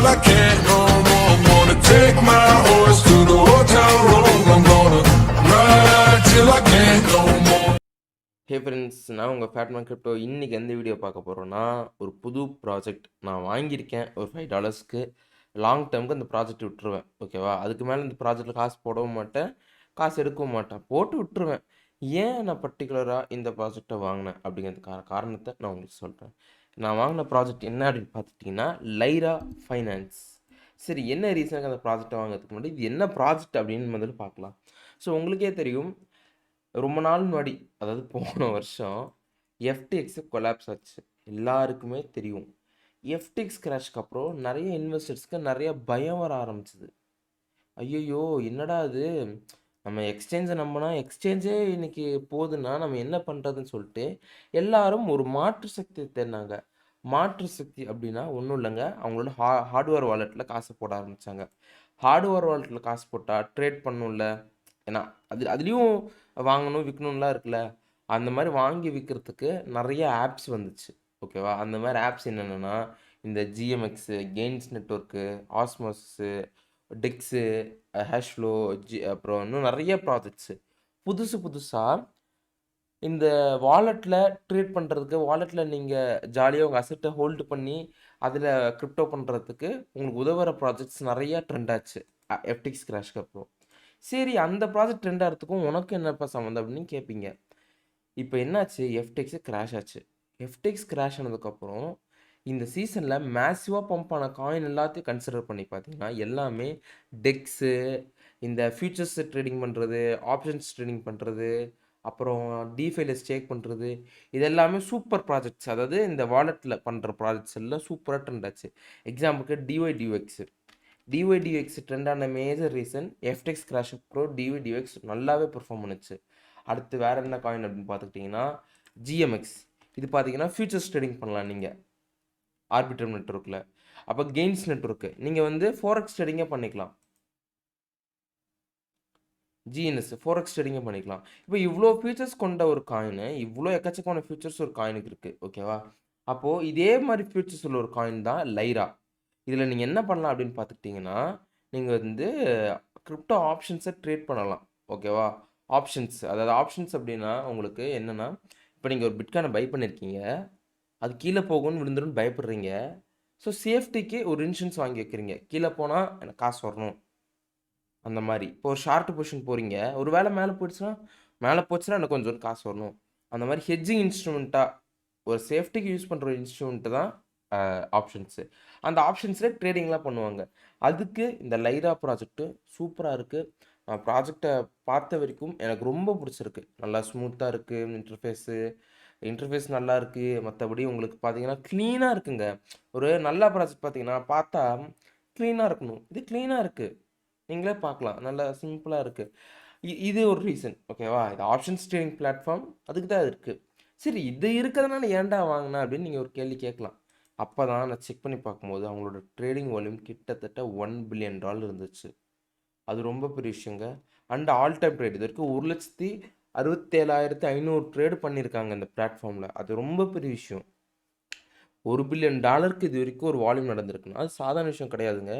till I can't no more. I'm gonna take my horse to the old town road. I'm gonna ride till I can't no more. Hey friends, நான் உங்கள் fatman crypto. இன்றைக்கி எந்த video பார்க்க போகிறோன்னா, ஒரு புது project நான் வாங்கியிருக்கேன் ஒரு $5க்கு. லாங் டேர்முக்கு அந்த ப்ராஜெக்ட் விட்டுருவேன், ஓகேவா? அதுக்கு மேலே இந்த ப்ராஜெக்டில் காசு போடவும் மாட்டேன், காசு எடுக்கவும் மாட்டேன், போட்டு விட்டுருவேன். ஏன் நான் பர்டிகுலராக இந்த ப்ராஜெக்டை வாங்கினேன் அப்படிங்கிறதுக்கான காரணத்தை நான் உங்களுக்கு சொல்கிறேன். நான் வாங்கின ப்ராஜெக்ட் என்ன அப்படின்னு பார்த்துட்டிங்கன்னா, லைரா ஃபைனான்ஸ். சரி, என்ன ரீசனுக்கு அந்த ப்ராஜெக்டை வாங்குறதுக்கு முன்னாடி இது என்ன ப்ராஜெக்ட் அப்படின்னு முதல்ல பார்க்கலாம். ஸோ உங்களுக்கே தெரியும், ரொம்ப நாள் முன்னாடி, அதாவது போன வருஷம் எஃப்டிஎக்ஸ் கொலாப்ஸ் ஆச்சு, எல்லாருக்குமே தெரியும். எஃப்டிஎக்ஸ் கிராஷ்க்கு அப்புறம் நிறைய இன்வெஸ்டர்ஸ்க்கு நிறைய பயம் வர ஆரம்பிச்சிது. ஐயோ, என்னடா அது, நம்ம எக்ஸ்சேஞ்சை நம்பினா எக்ஸ்சேஞ்சே இன்னைக்கு போகுதுன்னா நம்ம என்ன பண்ணுறதுன்னு சொல்லிட்டு எல்லாரும் ஒரு மாற்று சக்தியை தேடினாங்க. மாற்று சக்தி அப்படின்னா ஒன்றும் இல்லைங்க, அவங்களோட ஹார்ட்வேர் வாலெட்டில் காசு போட ஆரம்பித்தாங்க. ஹார்ட்வேர் வாலெட்டில் காசு போட்டால் ட்ரேட் பண்ணணும்ல, ஏன்னா அதுலேயும் வாங்கணும் விற்கணும்லாம் இருக்குல்ல. அந்த மாதிரி வாங்கி விற்கிறதுக்கு நிறைய ஆப்ஸ் வந்துச்சு, ஓகேவா? அந்த மாதிரி ஆப்ஸ் என்னென்னா, இந்த ஜிஎம்எக்ஸு, கெயின்ஸ் நெட்ஒர்க்கு, ஆஸ்மோஸு, டெக்ஸு, ஹேஷ்ஃப்ளோ, அப்புறம் இன்னும் நிறைய ப்ராஜெக்ட்ஸு புதுசாக இந்த வாலெட்டில் ட்ரேட் பண்ணுறதுக்கு, வாலெட்டில் நீங்கள் ஜாலியாக உங்கள் அசெட்டை ஹோல்டு பண்ணி அதில் கிரிப்டோ பண்ணுறதுக்கு உங்களுக்கு உதவுற ப்ராஜெக்ட்ஸ் நிறையா ட்ரெண்ட் ஆச்சு எஃப்டிஎக்ஸ் கிராஷ்க்கு அப்புறம். சரி, அந்த ப்ராஜெக்ட் ட்ரெண்ட் ஆகிறதுக்கும் உனக்கு என்னப்பா சம்மந்தம் அப்படின்னு கேட்பீங்க. இப்போ என்னாச்சு, எஃப்டிஎக்ஸு கிராஷ் ஆச்சு. எஃப்டிஎக்ஸ் கிராஷ் ஆனதுக்கப்புறம் இந்த சீசனில் மேசிவாக பம்ப் ஆன காயின் எல்லாத்தையும் கன்சிடர் பண்ணி பார்த்தீங்கன்னா, எல்லாமே டெக்ஸு, இந்த ஃபியூச்சர்ஸ் ட்ரேடிங் பண்ணுறது, ஆப்ஷன்ஸ் ட்ரேடிங் பண்ணுறது, அப்புறம் டிஃபைல ஸ்டேக் பண்ணுறது, இது எல்லாமே சூப்பர் ப்ராஜெக்ட்ஸ். அதாவது இந்த வாலெட்டில் பண்ணுற ப்ராஜெக்ட்ஸ் எல்லாம் சூப்பராக ட்ரெண்ட் ஆச்சு. எக்ஸாம்பிளுக்கு டிஒய்டிஎக்ஸ் ட்ரெண்டான மேஜர் ரீசன் எஃப்டிஎக்ஸ் கிராஷ் அப்புறம் டிஒய்டிஎக்ஸ் நல்லாவே பெர்ஃபார்ம் பண்ணுச்சு. அடுத்து வேறு என்ன காயின் அப்படின்னு பார்த்துக்கிட்டிங்கன்னா, ஜிஎம்எக்ஸ். இது பார்த்தீங்கன்னா ஃபியூச்சர்ஸ் ட்ரேடிங் பண்ணலாம் நீங்கள் ஆர்பிட்ரம் நெட்ஒர்க்கில். அப்போ கெயின்ஸ் நெட்ஒர்க்கு நீங்கள் வந்து ஃபோரெக்ஸ் ட்ரேடிங்கே பண்ணிக்கலாம். ஜிஎன்எஸ் ஃபோரெக்ஸ் ட்ரேடிங்கே பண்ணிக்கலாம். இப்போ இவ்வளோ ஃபீச்சர்ஸ் கொண்ட ஒரு காயினு, இவ்வளோ எக்கச்சக்கமான ஃபீச்சர்ஸ் ஒரு காயினுக்கு இருக்குது, ஓகேவா? அப்போது இதே மாதிரி ஃபீச்சர்ஸ் உள்ள ஒரு காயின் தான் லைரா. இதில் நீங்கள் என்ன பண்ணலாம் அப்படின்னு பார்த்துக்கிட்டிங்கன்னா, நீங்கள் வந்து கிரிப்டோ ஆப்ஷன்ஸை ட்ரேட் பண்ணலாம், ஓகேவா? ஆப்ஷன்ஸ், அதாவது ஆப்ஷன்ஸ் அப்படின்னா உங்களுக்கு என்னென்னா, இப்போ நீங்கள் ஒரு பிட்காயினை பை பண்ணியிருக்கீங்க, அது கீழே போகும்னு விழுந்துருன்னு பயப்படுறீங்க. ஸோ சேஃப்டிக்கு ஒரு இன்சூரன்ஸ் வாங்கி வைக்கிறீங்க, கீழே போனால் எனக்கு காசு வரணும் அந்த மாதிரி. இப்போ ஒரு ஷார்ட் பொசிஷன் போகிறீங்க, ஒரு வேளை மேலே போச்சுன்னா எனக்கு கொஞ்சம் காசு வரணும். அந்த மாதிரி ஹெட்ஜிங் இன்ஸ்ட்ருமெண்ட்டாக ஒரு சேஃப்டிக்கு யூஸ் பண்ணுற ஒரு இன்ஸ்ட்ருமெண்ட்டு தான் ஆப்ஷன்ஸு. அந்த ஆப்ஷன்ஸில் ட்ரேடிங்லாம் பண்ணுவாங்க. அதுக்கு இந்த லைரா ப்ராஜெக்ட்டு சூப்பராக இருக்குது. நான் ப்ராஜெக்டை பார்த்த வரைக்கும் எனக்கு ரொம்ப பிடிச்சிருக்கு. நல்லா ஸ்மூத்தாக இருக்குது இன்டர்ஃபேஸ் நல்லா இருக்குது. மற்றபடி உங்களுக்கு பார்த்தீங்கன்னா க்ளீனாக இருக்குங்க. ஒரு நல்ல ப்ராஜெக்ட் பார்த்தீங்கன்னா பார்த்தா க்ளீனாக இருக்கணும், இது க்ளீனாக இருக்குது, நீங்களே பார்க்கலாம், நல்லா சிம்பிளாக இருக்குது. இது ஒரு ரீசன், ஓகேவா? இது ஆப்ஷன்ஸ் ட்ரேடிங் பிளாட்ஃபார்ம், அதுக்கு தான் அது இருக்குது. சரி, இது இருக்கிறதுனால ஏன்டா வாங்கினா அப்படின்னு நீங்கள் ஒரு கேள்வி கேட்கலாம். அப்போ தான் நான் செக் பண்ணி பார்க்கும்போது அவங்களோட ட்ரேடிங் வால்யூம் கிட்டத்தட்ட $1 பில்லியன் இருந்துச்சு. அது ரொம்ப பெரிய விஷயங்க. அண்ட் ஆல் டைம் ட்ரேட், இது வரைக்கும் 1,67,500 ட்ரேடு பண்ணியிருக்காங்க இந்த பிளாட்ஃபார்மில். அது ரொம்ப பெரிய விஷயம். $1 பில்லியன் இது வரைக்கும் ஒரு வால்யூம் நடந்திருக்குன்னா அது சாதாரண விஷயம் கிடையாதுங்க.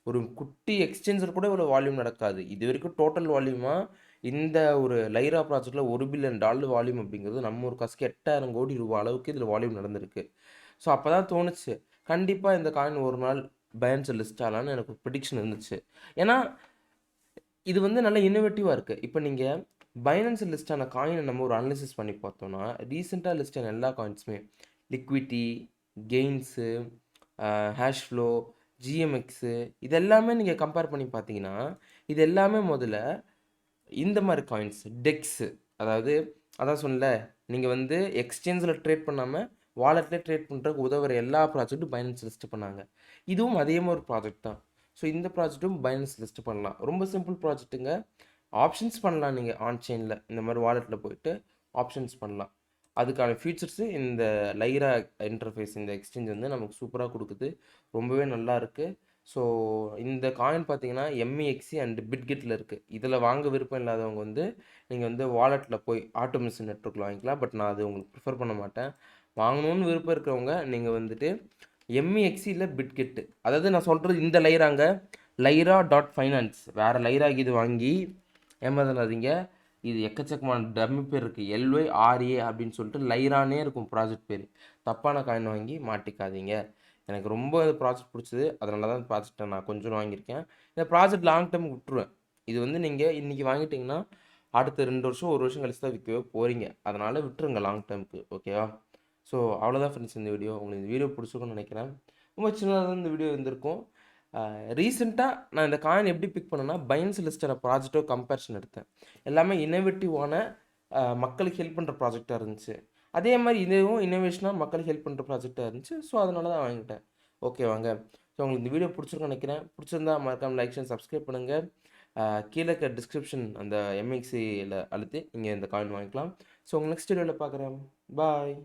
ஒரு குட்டி எக்ஸ்சேஞ்சர் கூட இவ்வளோ வால்யூம் நடக்காது. இது வரைக்கும் டோட்டல் வால்யூமாக இந்த ஒரு லைரா ப்ராஜெக்டில் $1 பில்லியன் வால்யூம் அப்படிங்கிறது நம்ம ஒரு காசுக்கு 8,000 கோடி ரூபாய் அளவுக்கு இதில் வால்யூம் நடந்திருக்கு. ஸோ அப்போ தான் தோணுச்சு, கண்டிப்பாக இந்த காயின் ஒரு நாள் பைனான்ஸில் லிஸ்ட் ஆகலான்னு எனக்கு ப்ரிடிக்ஷன் இருந்துச்சு. ஏன்னா இது வந்து நல்ல இன்னோவேட்டிவாக இருக்குது. இப்போ நீங்கள் பைனான்ஸில் லிஸ்ட் ஆன காயினை நம்ம ஒரு அனலிசிஸ் பண்ணி பார்த்தோன்னா, ரீசெண்டாக லிஸ்ட் ஆன எல்லா காயின்ஸுமே லிக்விட்டி, கெயின்ஸு, ஹேஷ்ஃப்ளோ, ஜிஎம்எக்ஸு, இது எல்லாமே நீங்கள் கம்பேர் பண்ணி பார்த்தீங்கன்னா, இது எல்லாமே முதல்ல இந்த மாதிரி காயின்ஸ் டெக்ஸு, அதான் சொன்னல, நீங்கள் வந்து எக்ஸ்சேஞ்சில் ட்ரேட் பண்ணாமல் வாலெட்டில் ட்ரேட் பண்ணுறதுக்கு உதவுற எல்லா ப்ராஜெக்ட்டும் பைனான்ஸ் லிஸ்ட் பண்ணாங்க. இதுவும் அதே மாதிரி ப்ராஜெக்ட் தான். ஸோ இந்த ப்ராஜெக்ட்டும் பைனான்ஸ் லிஸ்ட் பண்ணலாம். ரொம்ப சிம்பிள் ப்ராஜெக்ட்டுங்க. ஆப்ஷன்ஸ் பண்ணலாம் நீங்கள் ஆன் செயினில், இந்த மாதிரி வாலெட்டில் போயிட்டு ஆப்ஷன்ஸ் பண்ணலாம். அதுக்கான ஃபீச்சர்ஸு இந்த லைரா இன்டர்ஃபேஸ், இந்த எக்ஸ்சேஞ்ச் வந்து நமக்கு சூப்பராக கொடுக்குது, ரொம்பவே நல்லா இருக்குது. ஸோ இந்த காயின் பார்த்தீங்கன்னா எம்இஎக்ஸி அண்ட் பிட்கெட்டில் இருக்குது. இதில் வாங்க விருப்பம் இல்லாதவங்க வந்து நீங்கள் வந்து வாலெட்டில் போய் ஆட்டோமேஷன் நெட்ஒர்க்கில் வாங்கிக்கலாம். பட் நான் அது உங்களுக்கு ப்ரிஃபர் பண்ண மாட்டேன். வாங்கணுன்னு விருப்பம் இருக்கிறவங்க நீங்கள் வந்துட்டு எம்இஎக்ஸியில் பிட்கெட்டு, அதாவது நான் சொல்கிறது இந்த லைராங்க, லைரா டாட் ஃபைனான்ஸ். வேறு லைரா இது வாங்கி ஏமாதாதீங்க. இது எக்கச்சக்கமான டம்மி பேர் இருக்குது. LYRA அப்படின்னு சொல்லிட்டு லைரானே இருக்கும் ப்ராஜெக்ட் பேர். தப்பான காயின் வாங்கி மாட்டிக்காதீங்க. எனக்கு ரொம்ப ப்ராஜெக்ட் பிடிச்சது, அதனால தான் இந்த ப்ராஜெக்டை நான் கொஞ்சம் வாங்கியிருக்கேன். இந்த ப்ராஜெக்ட் லாங் டேர்ம் விட்டுருவேன். இது வந்து நீங்கள் இன்றைக்கி வாங்கிட்டிங்கன்னா அடுத்த 2 வருஷம் 1 வருஷம் கழிச்சு தான் விற்கவே போகிறீங்க. அதனால் விட்டுருங்க லாங் டேர்முக்கு. ஓகேவா? ஸோ அவ்வளோதான் ஃப்ரெண்ட்ஸ் இந்த வீடியோ. உங்களுக்கு இந்த வீடியோ பிடிச்சிருக்கும்னு நினைக்கிறேன். ரொம்ப சின்னதாக தான் இந்த வீடியோ இருந்திருக்கும். ரீசெண்டாக நான் இந்த காயின் எப்படி பிக் பண்ணேன்னா, பைனான்ஸ் லிஸ்டோட ப்ராஜெக்டோ கம்பேரிஷன் எடுத்தேன். எல்லாமே இன்னோவேட்டிவான மக்களுக்கு ஹெல்ப் பண்ணுற ப்ராஜெக்டாக இருந்துச்சு. அதே மாதிரி இதுவும் இன்னோவேஷனாக மக்களுக்கு ஹெல்ப் பண்ணுற ப்ராஜெக்டாக இருந்துச்சு. ஸோ அதனால தான் வாங்கிட்டேன். ஓகே வாங்க. ஸோ உங்களுக்கு இந்த வீடியோ பிடிச்சிருக்குன்னு நினைக்கிறேன். பிடிச்சிருந்தா மறக்காம லைக் அண்ட் சப்ஸ்கிரைப் பண்ணுங்கள். கீழே இருக்க டிஸ்கிரிப்ஷன் அந்த எம்எக்ஸியில் அழுத்தி நீங்கள் இந்த காயின் வாங்கிக்கலாம். ஸோ உங்கள் நெக்ஸ்ட் வீடியோவில் பார்க்குறேன். பாய்.